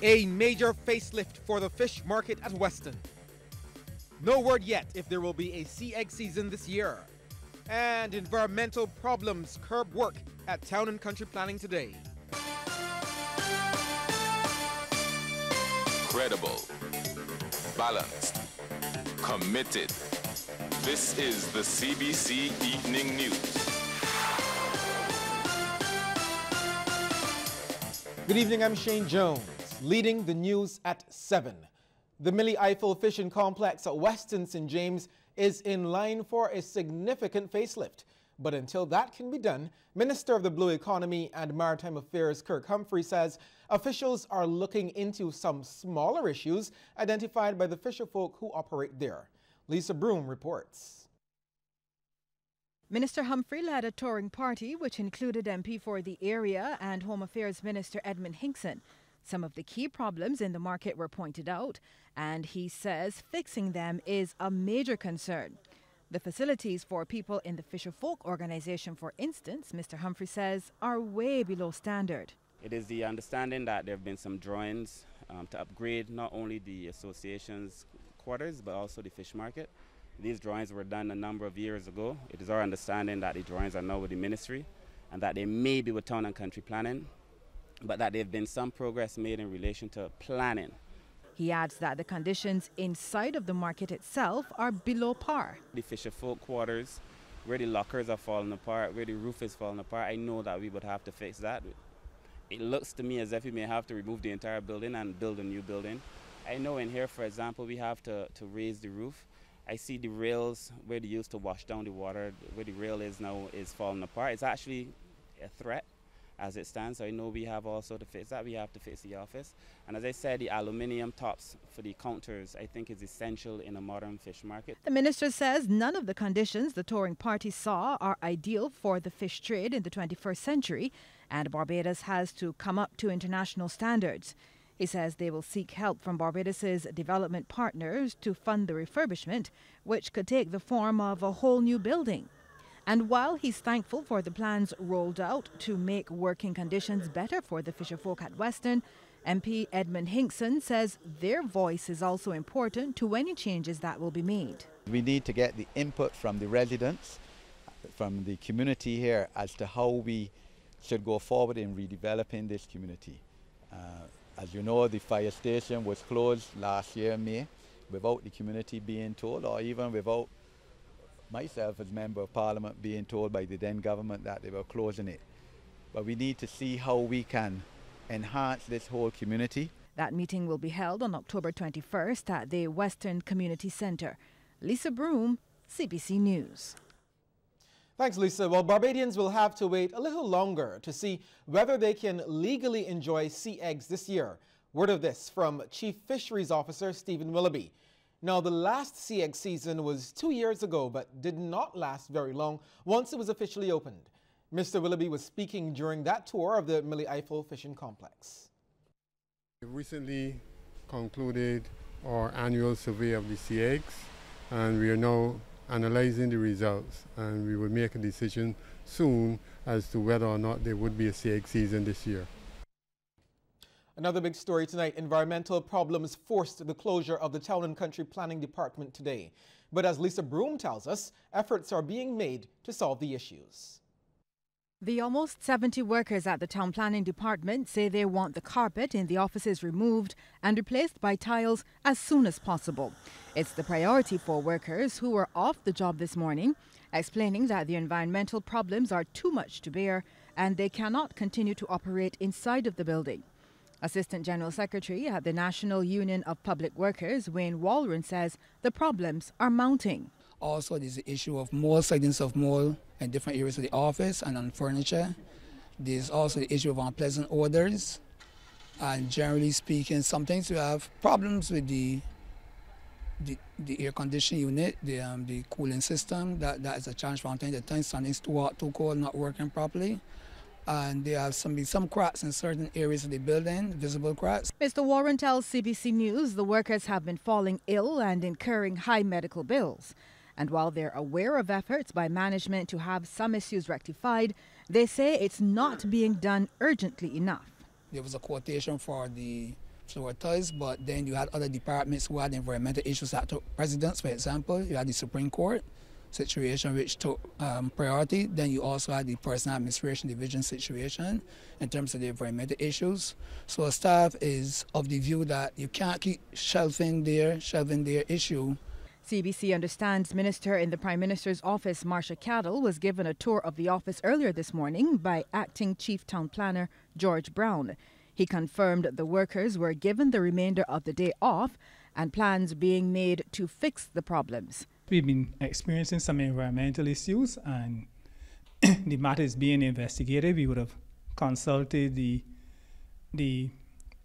A major facelift for the fish market at Weston. No word yet if there will be a sea egg season this year. And environmental problems curb work at Town and Country Planning today. Credible, balanced, committed. This is the CBC Evening News. Good evening, I'm Shane Jones, leading the news at 7. The Millie Eiffel Fishing Complex at Weston St. James is in line for a significant facelift. But until that can be done, Minister of the Blue Economy and Maritime Affairs Kirk Humphrey says officials are looking into some smaller issues identified by the fisherfolk who operate there. Lisa Broom reports. Minister Humphrey led a touring party which included MP for the area and Home Affairs Minister Edmund Hinkson. Some of the key problems in the market were pointed out, and he says fixing them is a major concern. The facilities for people in the Fisherfolk organization, for instance, Mr. Humphrey says, are way below standard. It is the understanding that there have been some drawings to upgrade not only the association's quarters but also the fish market. These drawings were done a number of years ago. It is our understanding that the drawings are now with the ministry and that they may be with Town and Country Planning, but that there have been some progress made in relation to planning. He adds that the conditions inside of the market itself are below par. The fisherfolk quarters, where the lockers are falling apart, where the roof is falling apart, I know that we would have to fix that. It looks to me as if we may have to remove the entire building and build a new building. I know in here, for example, we have to raise the roof. I see the rails where they used to wash down the water, where the rail is now is falling apart. It's actually a threat as it stands. So I know we have also to fix that. We have to fix the office. And as I said, the aluminium tops for the counters, I think, is essential in a modern fish market. The minister says none of the conditions the touring party saw are ideal for the fish trade in the 21st century, and Barbados has to come up to international standards. He says they will seek help from Barbados's development partners to fund the refurbishment, which could take the form of a whole new building. And while he's thankful for the plans rolled out to make working conditions better for the fisherfolk at Weston, MP Edmund Hinkson says their voice is also important to any changes that will be made. We need to get the input from the residents, from the community here, as to how we should go forward in redeveloping this community. As you know, the fire station was closed last year, May, without the community being told, or even without myself as Member of Parliament being told by the then government that they were closing it. But we need to see how we can enhance this whole community. That meeting will be held on October 21st at the Western Community Centre. Lisa Broom, CBC News. Thanks, Lisa. Well, Barbadians will have to wait a little longer to see whether they can legally enjoy sea eggs this year. Word of this from Chief Fisheries Officer Stephen Willoughby. Now, the last sea egg season was 2 years ago, but did not last very long once it was officially opened. Mr. Willoughby was speaking during that tour of the Millie Eiffel Fishing Complex. We recently concluded our annual survey of the sea eggs, and we are now analyzing the results, and we will make a decision soon as to whether or not there would be a sea egg season this year. Another big story tonight, environmental problems forced the closure of the Town and Country Planning Department today. But as Lisa Broom tells us, efforts are being made to solve the issues. The almost 70 workers at the Town Planning Department say they want the carpet in the offices removed and replaced by tiles as soon as possible. It's the priority for workers who were off the job this morning, explaining that the environmental problems are too much to bear and they cannot continue to operate inside of the building. Assistant General Secretary at the National Union of Public Workers, Wayne Walron, says the problems are mounting. Also, there's the issue of mold, sightings of mold in different areas of the office and on furniture. There's also the issue of unpleasant odors. And generally speaking, sometimes we have problems with the air conditioning unit, the cooling system. That is a challenge from time to time. Something's too hot, too cold, not working properly. And there have some cracks in certain areas of the building, visible cracks. Mr. Warren tells CBC News the workers have been falling ill and incurring high medical bills. And while they're aware of efforts by management to have some issues rectified, they say it's not being done urgently enough. There was a quotation for the explorers, but then you had other departments who had environmental issues that took precedence. For example, you had the Supreme Court situation which took priority. Then you also had the Personal Administration Division situation in terms of the environmental issues. So staff is of the view that you can't keep shelving their issue. CBC understands Minister in the Prime Minister's office, Marcia Cattle, was given a tour of the office earlier this morning by Acting Chief Town Planner George Brown. He confirmed the workers were given the remainder of the day off and plans being made to fix the problems. We've been experiencing some environmental issues and the matter is being investigated. We would have consulted the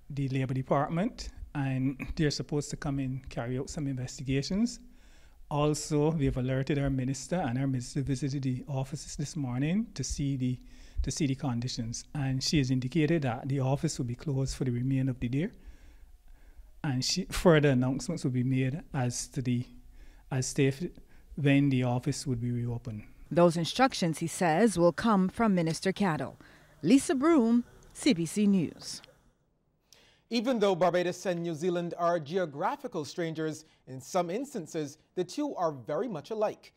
Labour Department and they're supposed to come and carry out some investigations. Also, we have alerted our minister, and our minister visited the offices this morning to see the conditions. And she has indicated that the office will be closed for the remainder of the day. And further announcements will be made as when the office would be reopened. Those instructions, he says, will come from Minister Cattle. Lisa Broom, CBC News. Even though Barbados and New Zealand are geographical strangers, in some instances, the two are very much alike.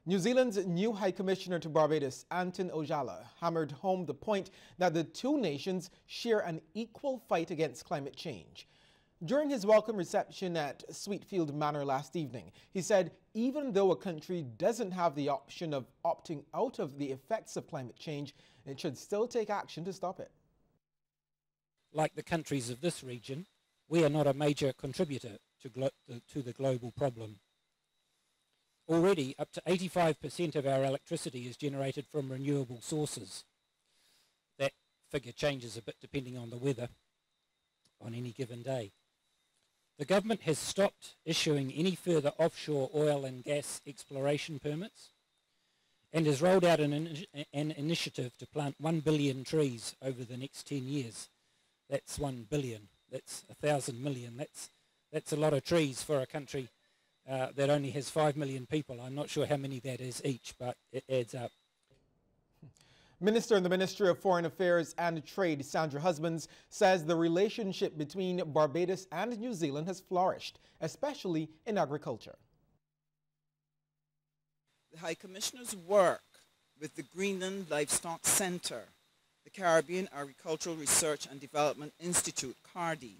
New Zealand's new High Commissioner to Barbados, Anton Ojala, hammered home the point that the two nations share an equal fight against climate change. During his welcome reception at Sweetfield Manor last evening, he said even though a country doesn't have the option of opting out of the effects of climate change, it should still take action to stop it. Like the countries of this region, we are not a major contributor to the global problem. Already, up to 85% of our electricity is generated from renewable sources. That figure changes a bit depending on the weather on any given day. The government has stopped issuing any further offshore oil and gas exploration permits and has rolled out an initiative to plant 1 billion trees over the next 10 years. That's 1 billion. That's 1,000 million. That's a lot of trees for a country that only has 5 million people. I'm not sure how many that is each, but it adds up. Minister in the Ministry of Foreign Affairs and Trade, Sandra Husbands, says the relationship between Barbados and New Zealand has flourished, especially in agriculture. The High Commissioner's work with the Greenland Livestock Centre, the Caribbean Agricultural Research and Development Institute, CARDI,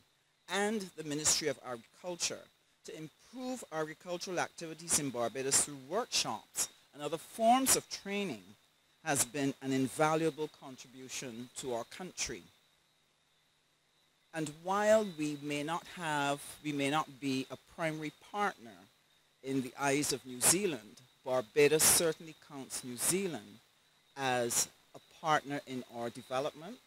and the Ministry of Agriculture to improve agricultural activities in Barbados through workshops and other forms of training has been an invaluable contribution to our country. And while we may not be a primary partner in the eyes of New Zealand, Barbados certainly counts New Zealand as a partner in our development.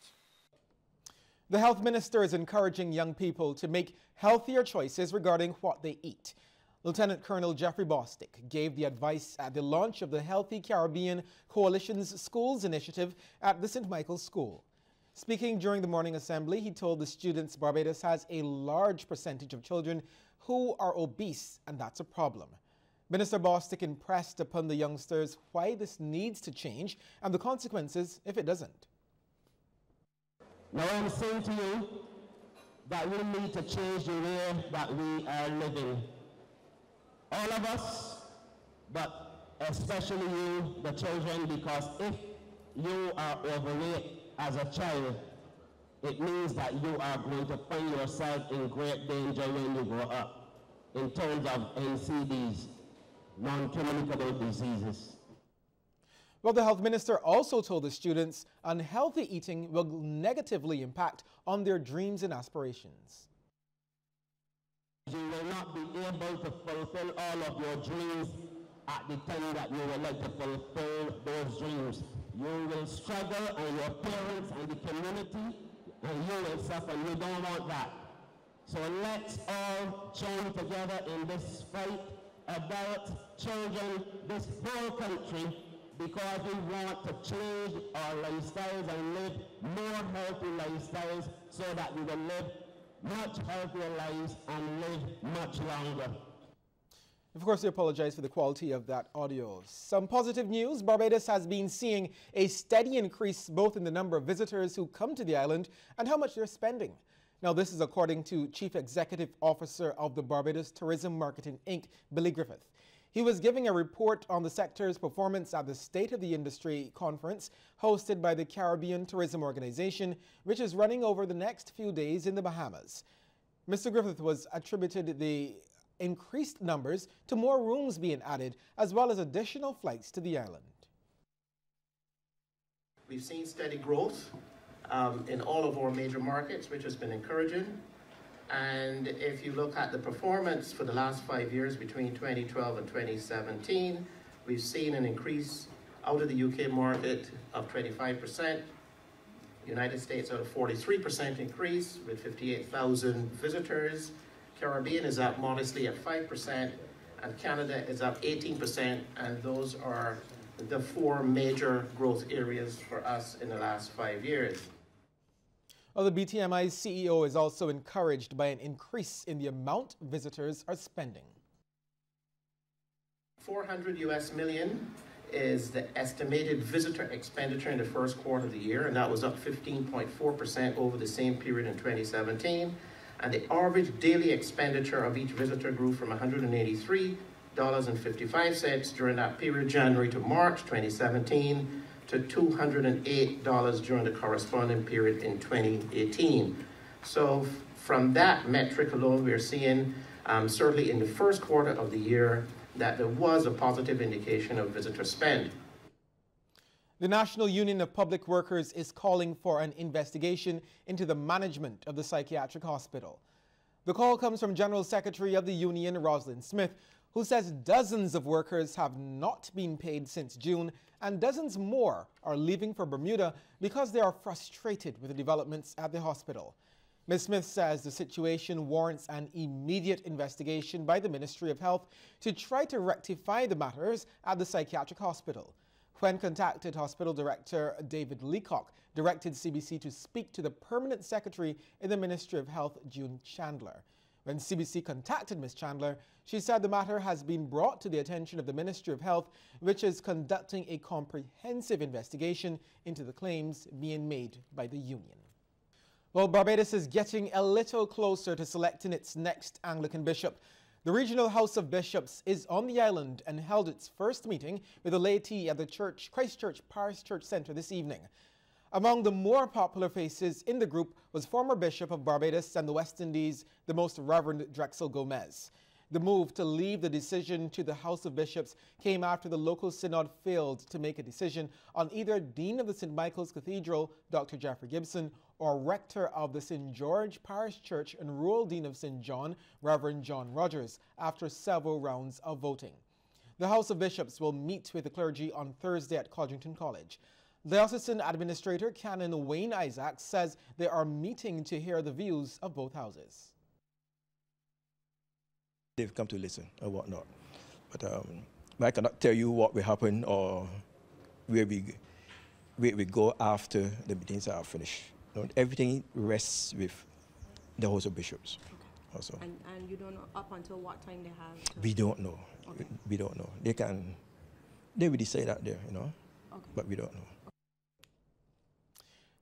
The health minister is encouraging young people to make healthier choices regarding what they eat. Lieutenant Colonel Jeffrey Bostic gave the advice at the launch of the Healthy Caribbean Coalition's Schools Initiative at the St. Michael's School. Speaking during the morning assembly, he told the students Barbados has a large percentage of children who are obese, and that's a problem. Minister Bostic impressed upon the youngsters why this needs to change and the consequences if it doesn't. Now I'm saying to you that we need to change the way that we are living. All of us, but especially you, the children, because if you are overweight as a child, it means that you are going to find yourself in great danger when you grow up in terms of NCDs, non-communicable diseases. Well, the health minister also told the students unhealthy eating will negatively impact on their dreams and aspirations. You will not be able to fulfill all of your dreams at the time that you would like to fulfill those dreams. You will struggle, and your parents and the community, and you will suffer. You don't want that. So let's all join together in this fight, adults, children, this whole country, because we want to change our lifestyles and live more healthy lifestyles so that we will live much healthier lives and live much longer. Of course, we apologize for the quality of that audio. Some positive news: Barbados has been seeing a steady increase both in the number of visitors who come to the island and how much they're spending. Now, this is according to Chief Executive Officer of the Barbados Tourism Marketing Inc., Billy Griffith. He was giving a report on the sector's performance at the State of the Industry conference hosted by the Caribbean Tourism Organization, which is running over the next few days in the Bahamas. Mr. Griffith was attributed the increased numbers to more rooms being added, as well as additional flights to the island. We've seen steady growth in all of our major markets, which has been encouraging. And if you look at the performance for the last 5 years between 2012 and 2017, we've seen an increase out of the UK market of 25%, United States at a 43% increase with 58,000 visitors, Caribbean is up modestly at 5%, and Canada is up 18%, and those are the 4 major growth areas for us in the last 5 years. Well, the BTMI's CEO is also encouraged by an increase in the amount visitors are spending. $400 million is the estimated visitor expenditure in the first quarter of the year, and that was up 15.4% over the same period in 2017. And the average daily expenditure of each visitor grew from $183.55 during that period, January to March 2017, to $208 during the corresponding period in 2018. So from that metric alone, we're seeing certainly in the first quarter of the year that there was a positive indication of visitor spend. The National Union of Public Workers is calling for an investigation into the management of the psychiatric hospital. The call comes from General Secretary of the union, Roslyn Smith, who says dozens of workers have not been paid since June and dozens more are leaving for Bermuda because they are frustrated with the developments at the hospital. Ms. Smith says the situation warrants an immediate investigation by the Ministry of Health to try to rectify the matters at the psychiatric hospital. When contacted, Hospital Director David Leacock directed CBC to speak to the Permanent Secretary in the Ministry of Health, June Chandler. When CBC contacted Ms. Chandler, she said the matter has been brought to the attention of the Ministry of Health, which is conducting a comprehensive investigation into the claims being made by the union. Well, Barbados is getting a little closer to selecting its next Anglican bishop. The Regional House of Bishops is on the island and held its first meeting with the laity at the Christchurch Parish Church Centre this evening. Among the more popular faces in the group was former Bishop of Barbados and the West Indies, the Most Reverend Drexel Gomez. The move to leave the decision to the House of Bishops came after the local synod failed to make a decision on either Dean of the St. Michael's Cathedral, Dr. Jeffrey Gibson, or Rector of the St. George Parish Church and Rural Dean of St. John, Reverend John Rogers, after several rounds of voting. The House of Bishops will meet with the clergy on Thursday at Codrington College. Diocesan Administrator Canon Wayne Isaacs says they are meeting to hear the views of both houses. They've come to listen or whatnot, but I cannot tell you what will happen or where we go after the meetings are finished. Everything rests with the House of Bishops. Okay. Also. And you don't know up until what time they have? We don't know. Okay. We don't know. They will decide out there, okay. But we don't know.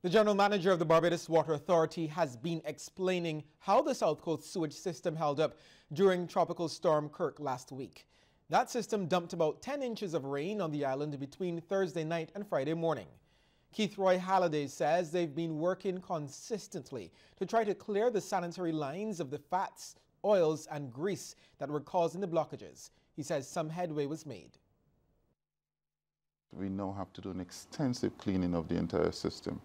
The General Manager of the Barbados Water Authority has been explaining how the South Coast sewage system held up during Tropical Storm Kirk last week. That system dumped about 10 inches of rain on the island between Thursday night and Friday morning. Keith Roy Halliday says they've been working consistently to try to clear the sanitary lines of the fats, oils and grease that were causing the blockages. He says some headway was made. We now have to do an extensive cleaning of the entire system.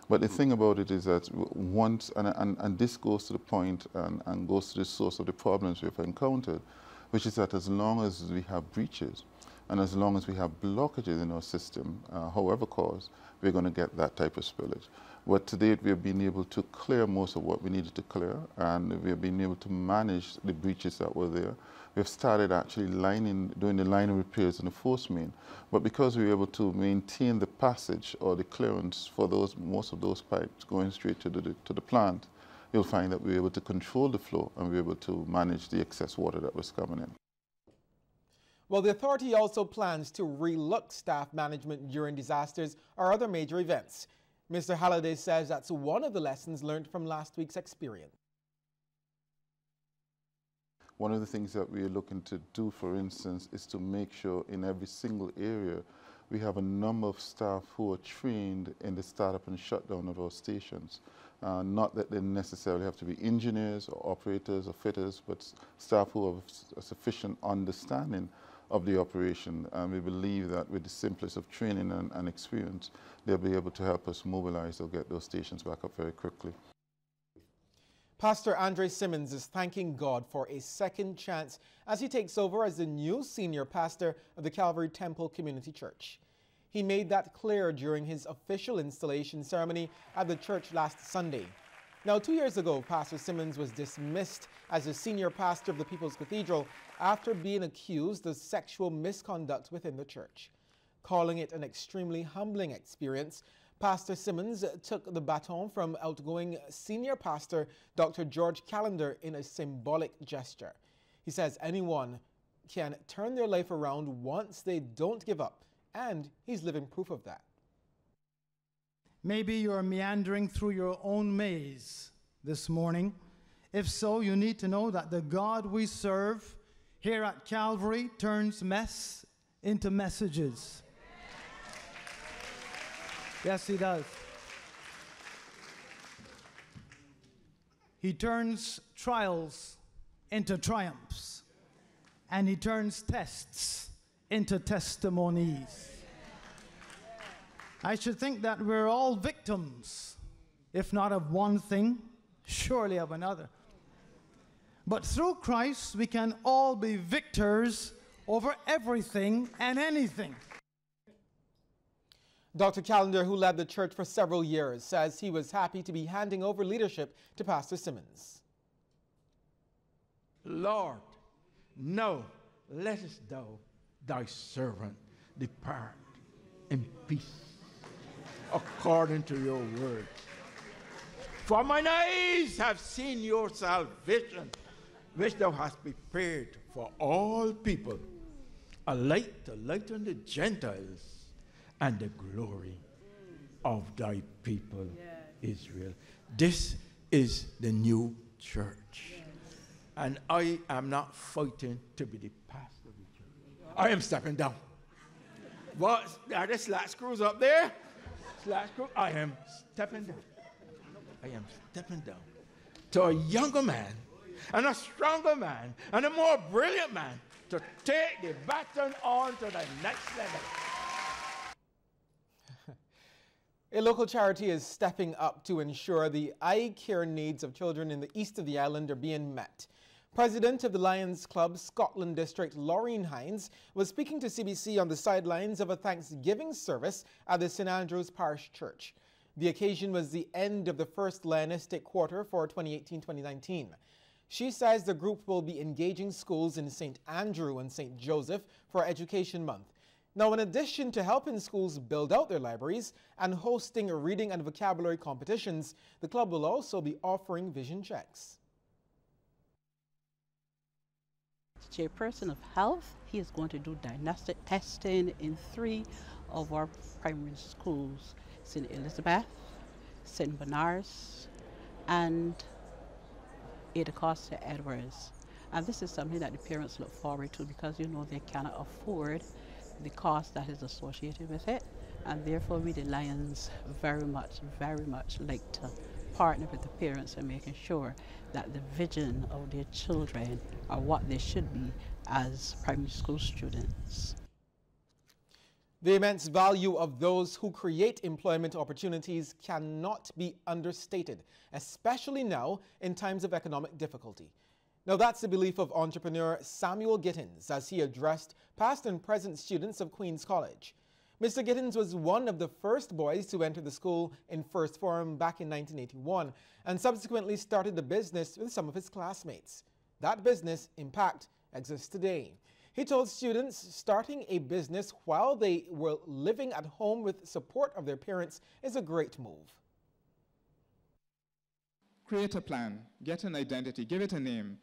But the thing about it is that once, and this goes to the point and goes to the source of the problems we've encountered, which is that as long as we have breaches and as long as we have blockages in our system, however caused, we're going to get that type of spillage. But to date, we have been able to clear most of what we needed to clear, and we have been able to manage the breaches that were there. We've started actually doing the lining repairs in the force main, but because we were able to maintain the passage or the clearance for most of those pipes going straight to the plant, you'll find that we were able to control the flow and we were able to manage the excess water that was coming in. Well, the authority also plans to relook staff management during disasters or other major events. Mr. Halliday says that's one of the lessons learned from last week's experience. One of the things that we're looking to do, for instance, is to make sure in every single area we have a number of staff who are trained in the startup and shutdown of our stations. Not that they necessarily have to be engineers or operators or fitters, but staff who have a sufficient understanding of the operation. And we believe that with the simplest of training and experience, they'll be able to help us mobilize or get those stations back up very quickly. Pastor Andre Simmons is thanking God for a second chance as he takes over as the new senior pastor of the Calvary Temple Community Church. He made that clear during his official installation ceremony at the church last Sunday. Now, 2 years ago, Pastor Simmons was dismissed as a senior pastor of the People's Cathedral after being accused of sexual misconduct within the church. Calling it an extremely humbling experience, Pastor Simmons took the baton from outgoing senior pastor Dr. George Callender in a symbolic gesture. He says anyone can turn their life around once they don't give up, and he's living proof of that. Maybe you're meandering through your own maze this morning. If so, you need to know that the God we serve here at Calvary turns mess into messages. Yes, he does. He turns trials into triumphs, and he turns tests into testimonies. I should think that we're all victims, if not of one thing, surely of another. But through Christ, we can all be victors over everything and anything. Dr. Callender, who led the church for several years, says he was happy to be handing over leadership to Pastor Simmons. Lord, now lettest thou thy servant depart in peace, according to your word. For mine eyes have seen your salvation, which thou hast prepared for all people, a light to lighten the Gentiles, and the glory of thy people, Israel. This is the new church. And I am not fighting to be the pastor of the church. I am stepping down. What? Are there slack screws up there? Slack screw? I am stepping down. I am stepping down to a younger man and a stronger man and a more brilliant man to take the baton on to the next level. A local charity is stepping up to ensure the eye care needs of children in the east of the island are being met. President of the Lions Club Scotland District, Laureen Hines, was speaking to CBC on the sidelines of a Thanksgiving service at the St. Andrew's Parish Church. The occasion was the end of the first Lionistic quarter for 2018-2019. She says the group will be engaging schools in St. Andrew and St. Joseph for Education Month. Now, in addition to helping schools build out their libraries and hosting reading and vocabulary competitions, the club will also be offering vision checks. Chairperson of Health, he is going to do diagnostic testing in 3 of our primary schools, St. Elizabeth, St. Bernard's, and Ada Costa Edwards. And this is something that the parents look forward to because, you know, they cannot afford the cost that is associated with it, and therefore we the Lions very much like to partner with the parents in making sure that the vision of their children are what they should be as primary school students. The immense value of those who create employment opportunities cannot be understated, especially now in times of economic difficulty. Now, that's the belief of entrepreneur Samuel Gittins as he addressed past and present students of Queen's College. Mr. Gittins was one of the first boys to enter the school in first form back in 1981 and subsequently started a business with some of his classmates. That business, Impact, exists today. He told students starting a business while they were living at home with support of their parents is a great move. Create a plan, get an identity, give it a name.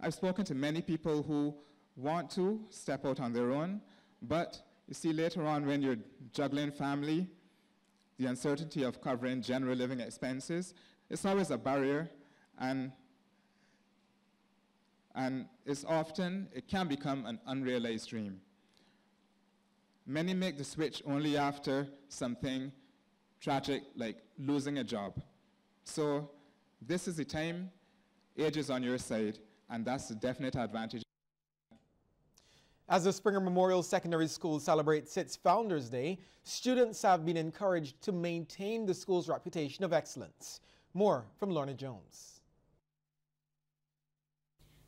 I've spoken to many people who want to step out on their own, but you see later on when you're juggling family, the uncertainty of covering general living expenses, it's always a barrier, and it can become an unrealized dream. Many make the switch only after something tragic like losing a job. So this is the time, age is on your side, and that's the definite advantage. As the Springer Memorial Secondary School celebrates its Founders Day, students have been encouraged to maintain the school's reputation of excellence. More from Lorna Jones.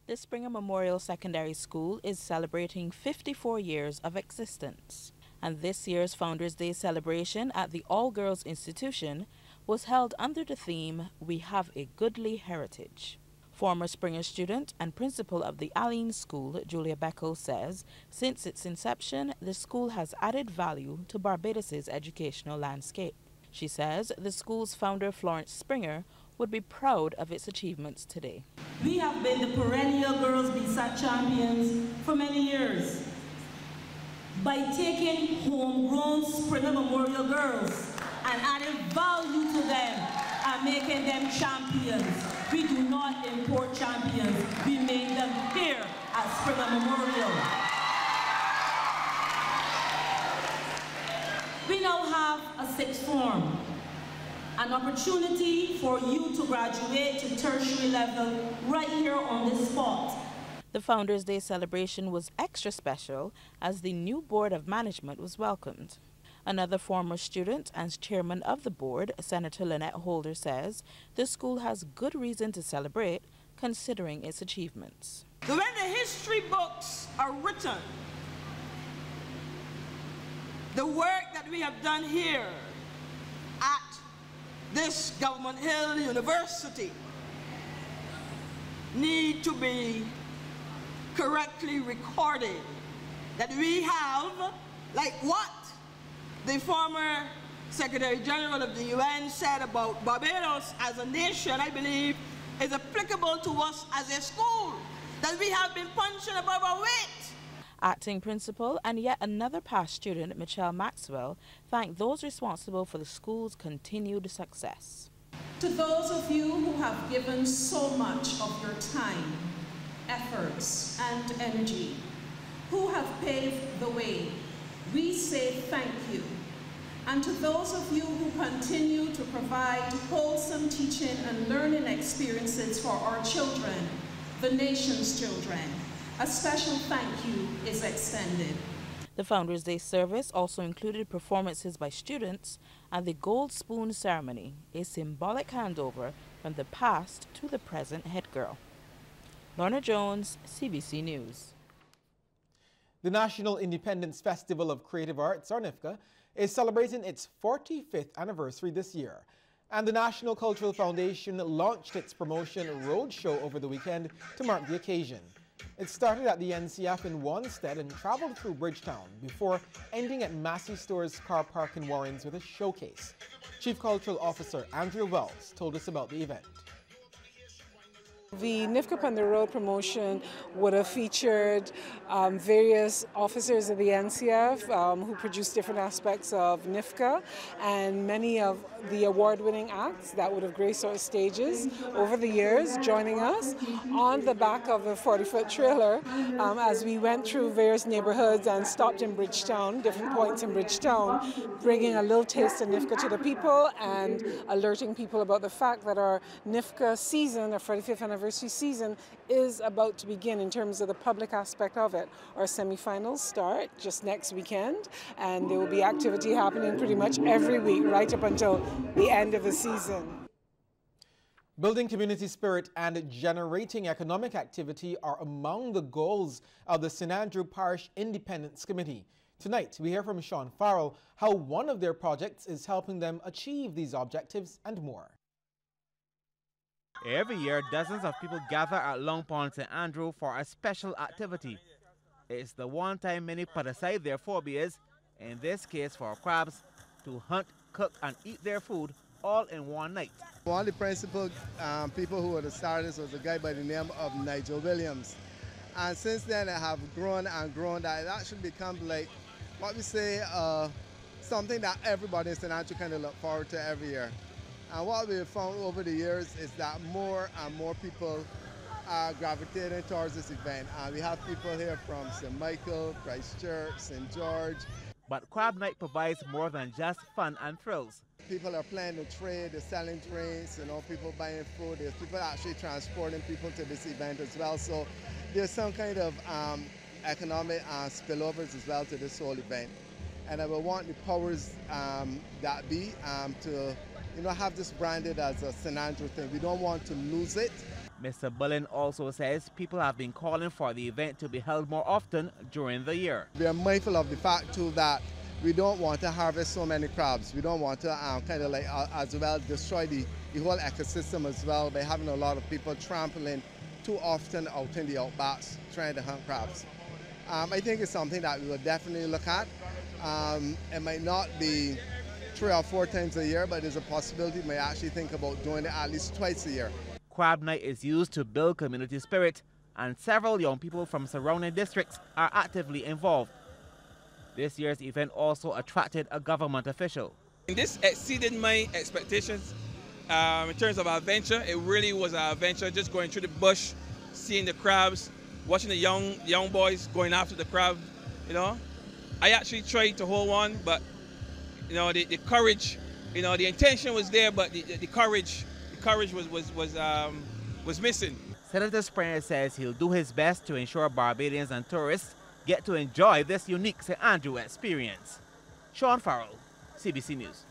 The Springer Memorial Secondary School is celebrating 54 years of existence, and this year's Founders Day celebration at the All-Girls Institution was held under the theme, "We Have a Goodly Heritage." Former Springer student and principal of the Allen School, Julia Beckel, says since its inception, the school has added value to Barbados's educational landscape. She says the school's founder, Florence Springer, would be proud of its achievements today. We have been the perennial Girls BSAT champions for many years. By taking homegrown Springer Memorial girls and adding value to them and making them champions. We do not import champions. We made them here at Springer Memorial. We now have a sixth form, an opportunity for you to graduate to tertiary level right here on this spot. The Founders Day celebration was extra special as the new Board of Management was welcomed. Another former student and chairman of the board, Senator Lynette Holder, says the school has good reason to celebrate considering its achievements. When the history books are written, the work that we have done here at this Government Hill University need to be correctly recorded. That we have, like what the former Secretary General of the UN said about Barbados as a nation, I believe, is applicable to us as a school, that we have been punching above our weight. Acting principal and yet another past student, Michelle Maxwell, thanked those responsible for the school's continued success. To those of you who have given so much of your time, efforts, and energy, who have paved the way, we say thank you. And to those of you who continue to provide wholesome teaching and learning experiences for our children, the nation's children, a special thank you is extended. The Founders Day service also included performances by students and the Gold Spoon ceremony, a symbolic handover from the past to the present head girl. Lorna Jones, CBC News. The National Independence Festival of Creative Arts, or NIFCA, is celebrating its 45th anniversary this year. And the National Cultural Foundation launched its promotion roadshow over the weekend to mark the occasion. It started at the NCF in Wanstead and traveled through Bridgetown before ending at Massey Store's car park in Warrens with a showcase. Chief Cultural Officer Andrea Wells told us about the event. The NIFCA on the Road promotion would have featured various officers of the NCF who produced different aspects of NIFCA, and many of the award-winning acts that would have graced our stages over the years joining us on the back of a 40-foot trailer as we went through various neighborhoods and stopped in Bridgetown, different points in Bridgetown, bringing a little taste of NIFCA to the people and alerting people about the fact that our NIFCA season, our 45th anniversary season, is about to begin in terms of the public aspect of it. Our semifinals start just next weekend, and there will be activity happening pretty much every week right up until the end of the season. Building community spirit and generating economic activity are among the goals of the St. Andrew Parish Independence Committee. Tonight, we hear from Sean Farrell how one of their projects is helping them achieve these objectives and more. Every year, dozens of people gather at Long Pond St. Andrew for a special activity. It's the one time many put aside their phobias, in this case for crabs, to hunt, cook and eat their food all in one night. One of the principal people who were the starters was a guy by the name of Nigel Williams. And since then I have grown and grown that it actually become like what we say something that everybody in St. Andrew kind of look forward to every year. And what we've found over the years is that more and more people are gravitating towards this event. We have people here from St. Michael, Christchurch, St. George. But Crab Night provides more than just fun and thrills. People are playing the trade, they're selling drinks, people buying food. There's people actually transporting people to this event as well. So there's some kind of economic spillovers as well to this whole event. And I would want the powers that be to have this branded as a St. Andrew thing. We don't want to lose it. Mr. Bullen also says people have been calling for the event to be held more often during the year. We are mindful of the fact too that we don't want to harvest so many crabs. We don't want to as well destroy the whole ecosystem as well by having a lot of people trampling too often out in the outbacks trying to hunt crabs. I think it's something that we will definitely look at. It might not be 3 or 4 times a year, but there's a possibility we may actually think about doing it at least twice a year. Crab Night is used to build community spirit, and several young people from surrounding districts are actively involved. This year's event also attracted a government official. This exceeded my expectations in terms of our adventure. It really was our adventure, just going through the bush, seeing the crabs, watching the young boys going after the crab. I actually tried to hold one, but the courage, the intention was there, but the courage was missing. Senator Springer says he'll do his best to ensure Barbadians and tourists get to enjoy this unique St. Andrew experience. Sean Farrell, CBC News.